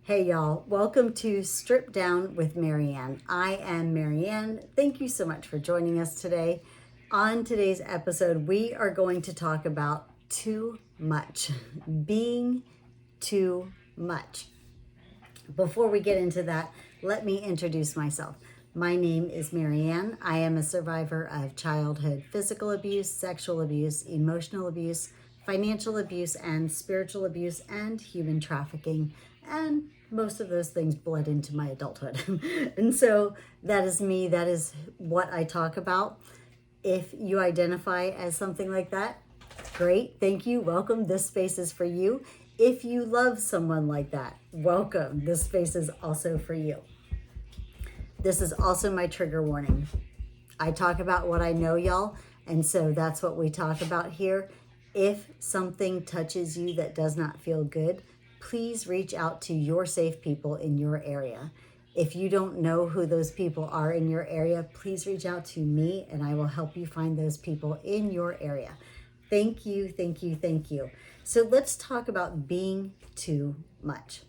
Hey y'all, welcome to Strip Down with Marianne. I am Marianne. Thank you so much for joining us today. On today's episode, we are going to talk about too much, being too much. Before we get into that, let me introduce myself. My name is Marianne. I am a survivor of childhood physical abuse, sexual abuse, emotional abuse, financial abuse, and spiritual abuse, and human trafficking. And most of those things bled into my adulthood. And so that is me. That is what I talk about. If you identify as something like that, great. Thank you. Welcome. This space is for you. If you love someone like that, welcome. This space is also for you. This is also my trigger warning. I talk about what I know, y'all, and so that's what we talk about here. If something touches you that does not feel good, please reach out to your safe people in your area. If you don't know who those people are in your area, please reach out to me and I will help you find those people in your area. Thank you, thank you, thank you. So let's talk about being too much.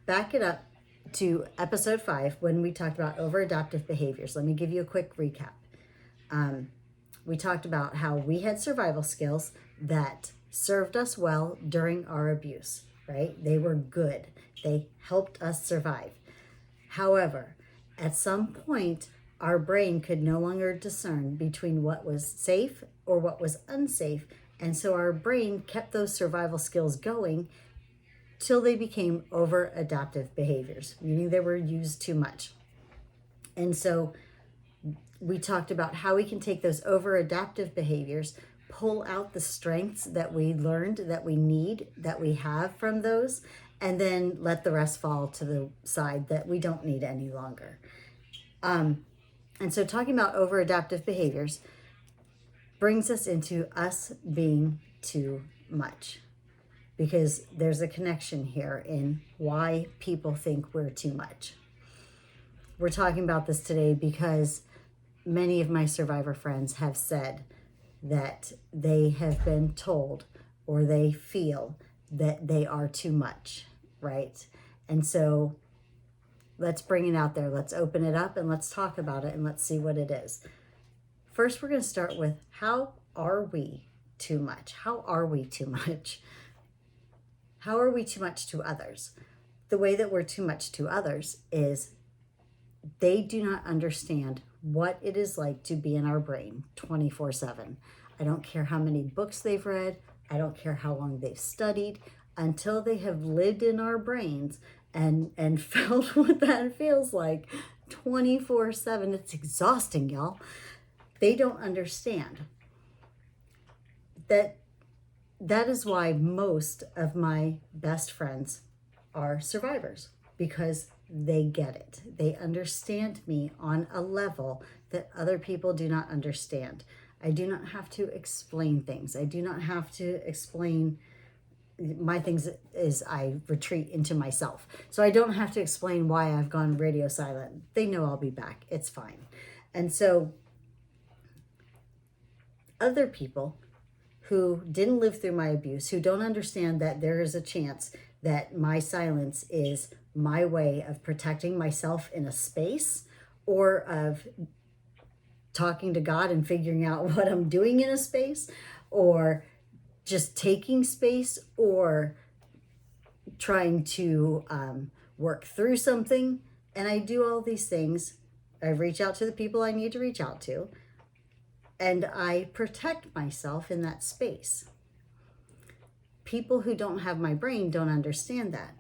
Back it up to episode 5 when we talked about overadaptive behaviors. Let me give you a quick recap. We talked about how we had survival skills that served us well during our abuse, right? They were good. They helped us survive. However, at some point, our brain could no longer discern between what was safe or what was unsafe. And so our brain kept those survival skills going till they became over-adaptive behaviors, meaning they were used too much. And so we talked about how we can take those over-adaptive behaviors, pull out the strengths that we learned, that we need, that we have from those, and then let the rest fall to the side that we don't need any longer. And so talking about over-adaptive behaviors brings us into us being too much, because there's a connection here in why people think we're too much. We're talking about this today because many of my survivor friends have said that they have been told or they feel that they are too much, right? And so let's bring it out there. Let's open it up and let's talk about it and let's see what it is. First, we're going to start with, how are we too much? How are we too much? How are we too much to others? The way that we're too much to others is they do not understand what it is like to be in our brain 24/7. I don't care how many books they've read. I don't care how long they've studied, until they have lived in our brains and felt what that feels like 24/7. It's exhausting, y'all. They don't understand that. That is why most of my best friends are survivors, because they get it. They understand me on a level that other people do not understand. I do not have to explain things. I do not have to explain my things as I retreat into myself. So I don't have to explain why I've gone radio silent. They know I'll be back. It's fine. And so other people who didn't live through my abuse, who don't understand that there is a chance that my silence is my way of protecting myself in a space, or of talking to God and figuring out what I'm doing in a space, or just taking space, or trying to work through something. And I do all these things. I reach out to the people I need to reach out to, and I protect myself in that space. People who don't have my brain don't understand that.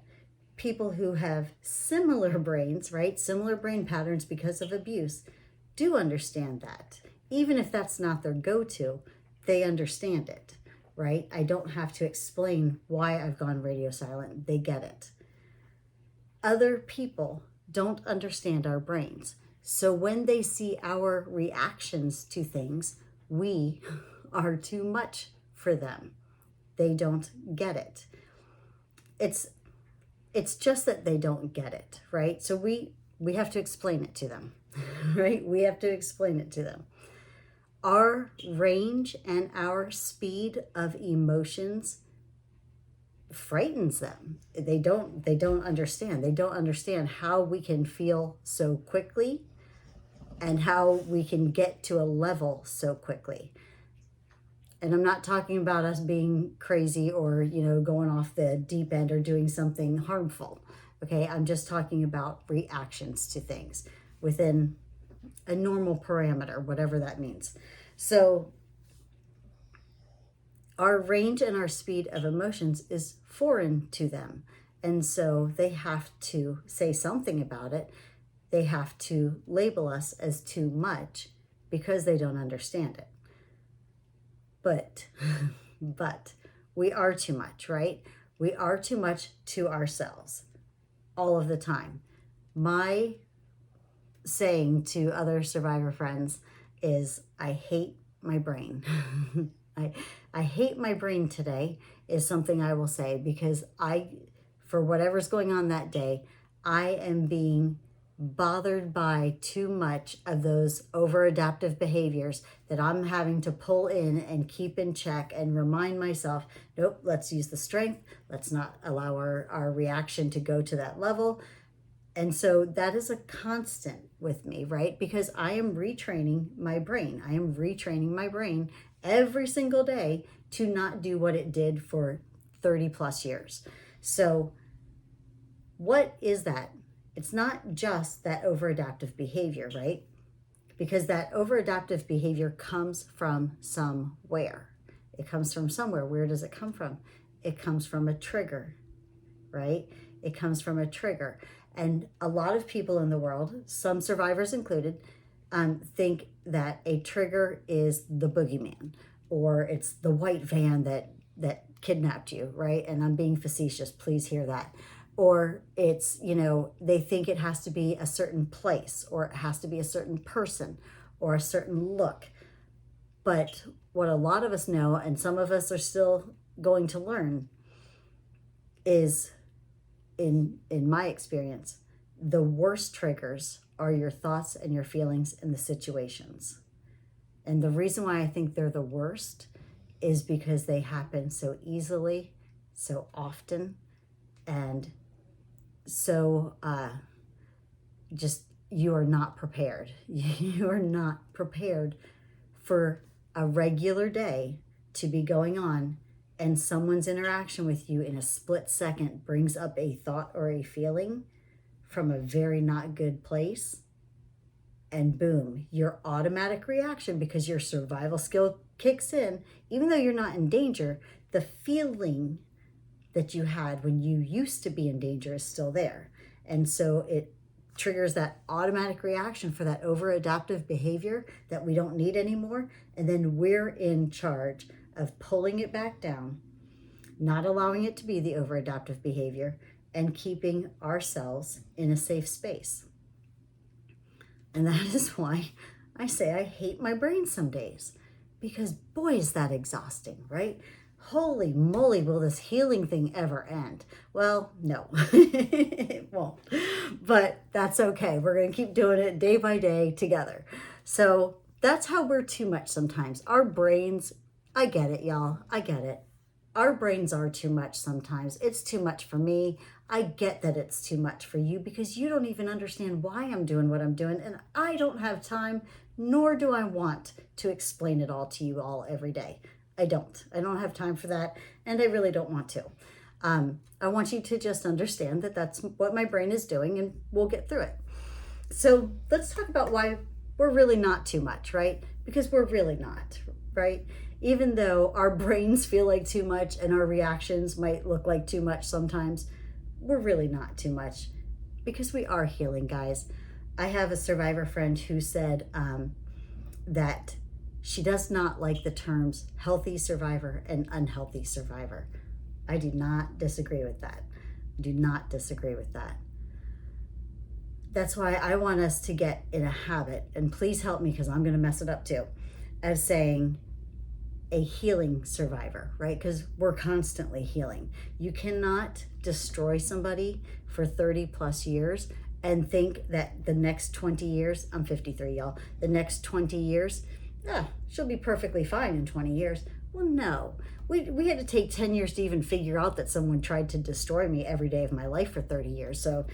People who have similar brains, right? Similar brain patterns because of abuse do understand that. Even if that's not their go-to, they understand it, right? I don't have to explain why I've gone radio silent. They get it. Other people don't understand our brains. So when they see our reactions to things, we are too much for them. They don't get it. It's just that they don't get it, right? So we have to explain it to them, right? We have to explain it to them. Our range and our speed of emotions frightens them. They don't understand. They don't understand how we can feel so quickly and how we can get to a level so quickly. And I'm not talking about us being crazy or, going off the deep end or doing something harmful. Okay, I'm just talking about reactions to things within a normal parameter, whatever that means. So our range and our speed of emotions is foreign to them. And so they have to say something about it. They have to label us as too much because they don't understand it. But we are too much, right? We are too much to ourselves all of the time. My saying to other survivor friends is, I hate my brain. I hate my brain today is something I will say, because for whatever's going on that day, I am being bothered by too much of those over-adaptive behaviors that I'm having to pull in and keep in check and remind myself, nope, let's use the strength. Let's not allow our reaction to go to that level. And so that is a constant with me, right? Because I am retraining my brain. I am retraining my brain every single day to not do what it did for 30 plus years. So what is that? It's not just that over-adaptive behavior, right? Because that over-adaptive behavior comes from somewhere. It comes from somewhere. Where does it come from? It comes from a trigger, right? It comes from a trigger. And a lot of people in the world, some survivors included, think that a trigger is the boogeyman, or it's the white van that kidnapped you, right? And I'm being facetious, please hear that. Or it's, they think it has to be a certain place, or it has to be a certain person, or a certain look. But what a lot of us know, and some of us are still going to learn, is, in my experience, the worst triggers are your thoughts and your feelings in the situations. And the reason why I think they're the worst is because they happen so easily, so often, and so just you are not prepared. You are not prepared for a regular day to be going on, and someone's interaction with you in a split second brings up a thought or a feeling from a very not good place, and boom, your automatic reaction, because your survival skill kicks in, even though you're not in danger, the feeling that you had when you used to be in danger is still there. And so it triggers that automatic reaction for that over-adaptive behavior that we don't need anymore. And then we're in charge of pulling it back down, not allowing it to be the over-adaptive behavior, and keeping ourselves in a safe space. And that is why I say I hate my brain some days, because boy, is that exhausting, right? Holy moly, will this healing thing ever end? Well, no, it won't, but that's okay. We're going to keep doing it day by day together. So that's how we're too much sometimes. Our brains, I get it, y'all. I get it. Our brains are too much sometimes. It's too much for me. I get that it's too much for you, because you don't even understand why I'm doing what I'm doing. And I don't have time, nor do I want to explain it all to you all every day. I don't have time for that. And I really don't want to. I want you to just understand that that's what my brain is doing, and we'll get through it. So let's talk about why we're really not too much, right? Because we're really not, right? Even though our brains feel like too much and our reactions might look like too much sometimes, we're really not too much, because we are healing, guys. I have a survivor friend who said that she does not like the terms healthy survivor and unhealthy survivor. I do not disagree with that. Do not disagree with that. That's why I want us to get in a habit, and please help me because I'm going to mess it up too, of saying a healing survivor, right? Because we're constantly healing. You cannot destroy somebody for 30 plus years and think that the next 20 years, I'm 53, y'all, the next 20 years, she'll be perfectly fine in 20 years. Well, no. We had to take 10 years to even figure out that someone tried to destroy me every day of my life for 30 years. So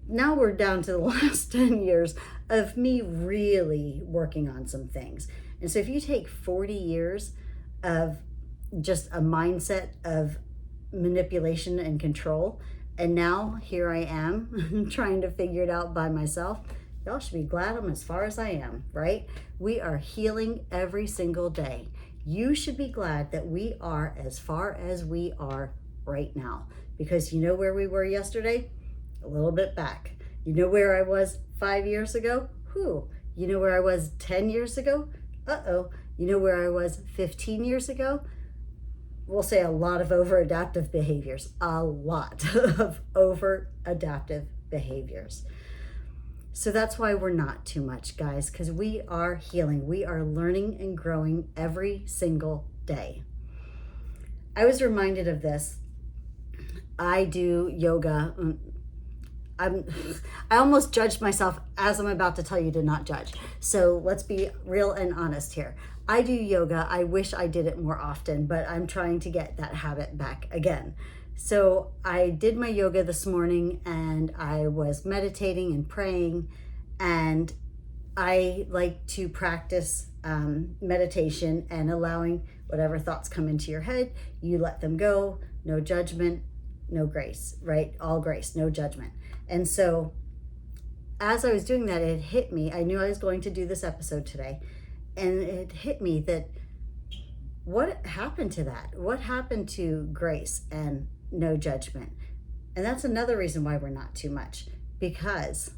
now we're down to the last 10 years of me really working on some things. And so if you take 40 years of just a mindset of manipulation and control, and now here I am trying to figure it out by myself, y'all should be glad I'm as far as I am, right? We are healing every single day. You should be glad that we are as far as we are right now, because you know where we were yesterday? A little bit back. You know where I was 5 years ago? Whew. You know where I was 10 years ago? Uh-oh. You know where I was 15 years ago? We'll say a lot of over-adaptive behaviors. A lot of over-adaptive behaviors. So that's why we're not too much, guys, because we are healing. We are learning and growing every single day. I was reminded of this. I do yoga. I almost judged myself as I'm about to tell you to not judge. So let's be real and honest here. I do yoga. I wish I did it more often, but I'm trying to get that habit back again. So I did my yoga this morning and I was meditating and praying, and I like to practice meditation and allowing whatever thoughts come into your head, you let them go, no judgment, no grace, right? All grace, no judgment. And so as I was doing that, it hit me. I knew I was going to do this episode today, and it hit me that what happened to that? What happened to grace and no judgment? And that's another reason why we're not too much, because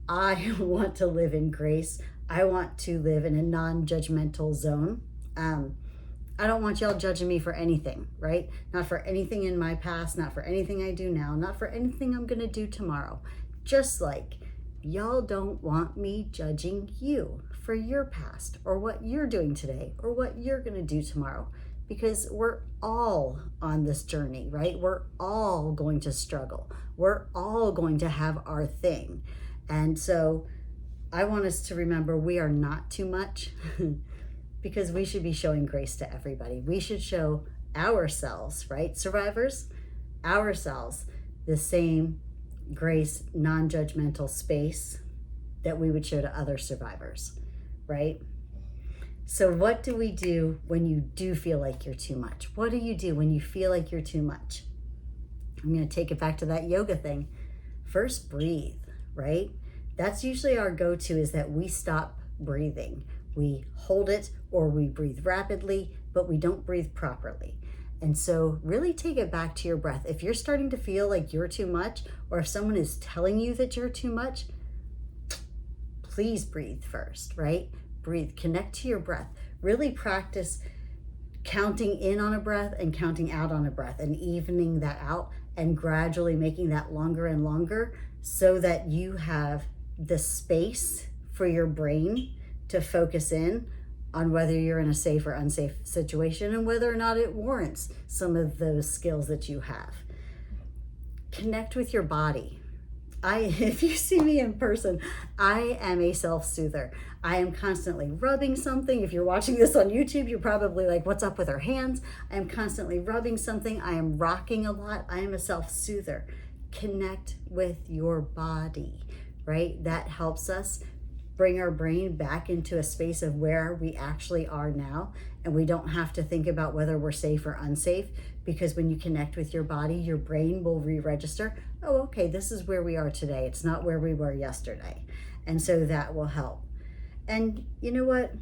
I want to live in grace. I want to live in a non-judgmental zone. I don't want y'all judging me for anything, right? Not for anything in my past, not for anything I do now, not for anything I'm gonna do tomorrow. Just like y'all don't want me judging you for your past or what you're doing today or what you're gonna do tomorrow, because we're all on this journey, right? We're all going to struggle. We're all going to have our thing. And so I want us to remember we are not too much because we should be showing grace to everybody. We should show ourselves, right? Survivors, ourselves, the same grace, non-judgmental space that we would show to other survivors, right? So what do we do when you do feel like you're too much? What do you do when you feel like you're too much? I'm going to take it back to that yoga thing. First, breathe, right? That's usually our go-to, is that we stop breathing. We hold it or we breathe rapidly, but we don't breathe properly. And so really take it back to your breath. If you're starting to feel like you're too much, or if someone is telling you that you're too much, please breathe first, right? Breathe, connect to your breath. Really practice counting in on a breath and counting out on a breath and evening that out and gradually making that longer and longer so that you have the space for your brain to focus in on whether you're in a safe or unsafe situation and whether or not it warrants some of those skills that you have. Connect with your body. If you see me in person, I am a self-soother. I am constantly rubbing something. If you're watching this on YouTube, you're probably like, what's up with her hands? I am constantly rubbing something. I am rocking a lot. I am a self-soother. Connect with your body, right? That helps us bring our brain back into a space of where we actually are now, and we don't have to think about whether we're safe or unsafe, because when you connect with your body, your brain will re-register, oh, okay, this is where we are today. It's not where we were yesterday. And so that will help. And you know what?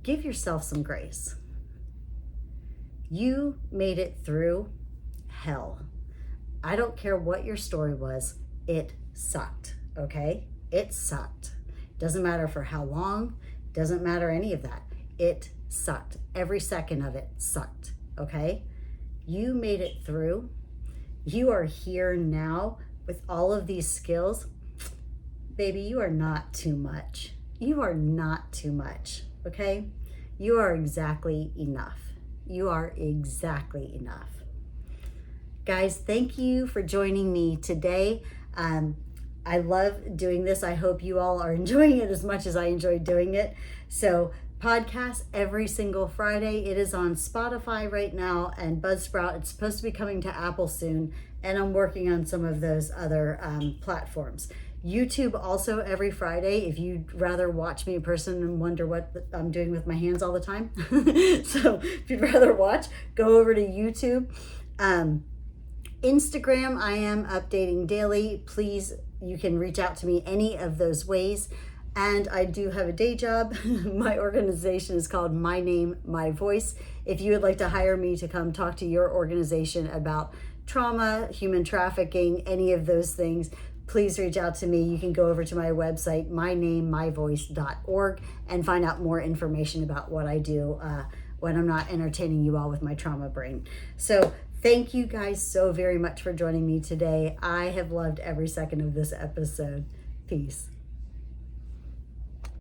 Give yourself some grace. You made it through hell. I don't care what your story was, it sucked, okay? It sucked. Doesn't matter for how long, doesn't matter any of that. It sucked. Every second of it sucked, okay? You made it through. You are here now with all of these skills. Baby, you are not too much. You are not too much, okay? You are exactly enough. You are exactly enough. Guys, thank you for joining me today. I love doing this. I hope you all are enjoying it as much as I enjoy doing it. So podcast every single Friday. It is on Spotify right now and Buzzsprout. It's supposed to be coming to Apple soon, and I'm working on some of those other platforms. YouTube also every Friday if you'd rather watch me in person and wonder what I'm doing with my hands all the time. So if you'd rather watch, go over to YouTube. Instagram, I am updating daily. Please, you can reach out to me any of those ways. And I do have a day job. My organization is called My Name, My Voice. If you would like to hire me to come talk to your organization about trauma, human trafficking, any of those things, please reach out to me. You can go over to my website, mynamemyvoice.org, and find out more information about what I do when I'm not entertaining you all with my trauma brain. So thank you guys so very much for joining me today. I have loved every second of this episode. Peace.